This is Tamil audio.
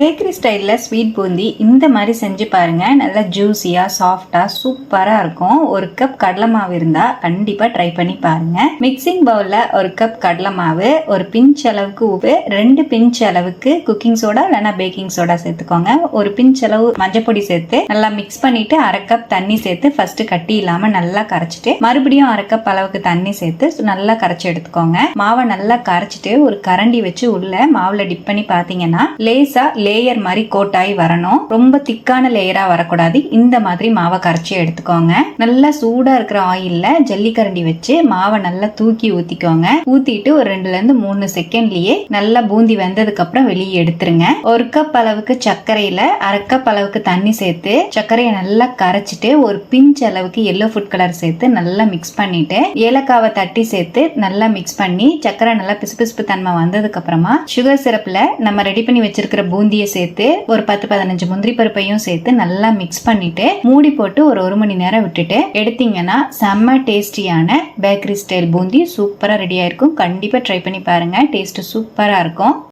பேக்கரி ஸ்டைலில் ஸ்வீட் பூந்தி இந்த மாதிரி செஞ்சு பாருங்க. நல்லா ஜூஸியாக சாஃப்டாக சூப்பராக இருக்கும். ஒரு கப் கடலை மாவு இருந்தால் கண்டிப்பாக ட்ரை பண்ணி பாருங்க. மிக்சிங் பவுலில் ஒரு கப் கடலை மாவு, ஒரு பிஞ்ச் அளவுக்கு உப்பு, 2 பிஞ்ச் அளவுக்கு குக்கிங் சோடா இல்லைன்னா பேக்கிங் சோடா சேர்த்துக்கோங்க. ஒரு பிஞ்ச் அளவு மஞ்சப்பொடி சேர்த்து நல்லா மிக்ஸ் பண்ணிட்டு அரை கப் தண்ணி சேர்த்து ஃபர்ஸ்ட் கட்டி இல்லாமல் நல்லா கரைச்சிட்டு மறுபடியும் அரை கப் அளவுக்கு தண்ணி சேர்த்து நல்லா கரைச்சி எடுத்துக்கோங்க. மாவை நல்லா கரைச்சிட்டு ஒரு கரண்டி வச்சு உள்ள மாவுல டிப் பண்ணி பார்த்தீங்கன்னா லேசா லேயர் மாதிரி கோட் ஆகி வரணும். ரொம்ப திக்கான லேயரா வரக்கூடாது. இந்த மாதிரி மாவை கரைச்சி எடுத்துக்கோங்க. நல்லா சூடா இருக்கிற ஆயில்ல ஜல்லிக்கரண்டி வச்சு மாவை நல்லா தூக்கி ஊத்திக்கோங்க. ஊத்திட்டு ஒரு 2 ல இருந்து 3 செகண்ட்லயே நல்லா பூந்தி வெந்ததுக்கு அப்புறம் வெளியே எடுத்துருங்க. ஒரு கப் அளவுக்கு சர்க்கரையில அரை கப் அளவுக்கு தண்ணி சேர்த்து சர்க்கரையை நல்லா கரைச்சிட்டு ஒரு பிஞ்ச் அளவுக்கு எல்லோ ஃபுட் கலர் சேர்த்து நல்லா மிக்ஸ் பண்ணிட்டு ஏலக்காவை தட்டி சேர்த்து நல்லா மிக்ஸ் பண்ணி சர்க்கரை நல்லா பிசுபிசுப்பு தன்மை வந்ததுக்கு அப்புறமா சுகர் சிரப்ல நம்ம ரெடி பண்ணி வச்சிருக்கிற பூந்தியை சேர்த்து ஒரு 10-15 முந்திரி பருப்பையும் சேர்த்து நல்லா மிக்ஸ் பண்ணிட்டு மூடி போட்டு ஒரு 1 மணி நேரம் விட்டுட்டு எடுத்தீங்கன்னா செம்ம டேஸ்டியான பேக்கரி ஸ்டைல் பூந்தி சூப்பரா ரெடி ஆயிருக்கும். கண்டிப்பா ட்ரை பண்ணி பாருங்க. டேஸ்ட் சூப்பரா இருக்கும்.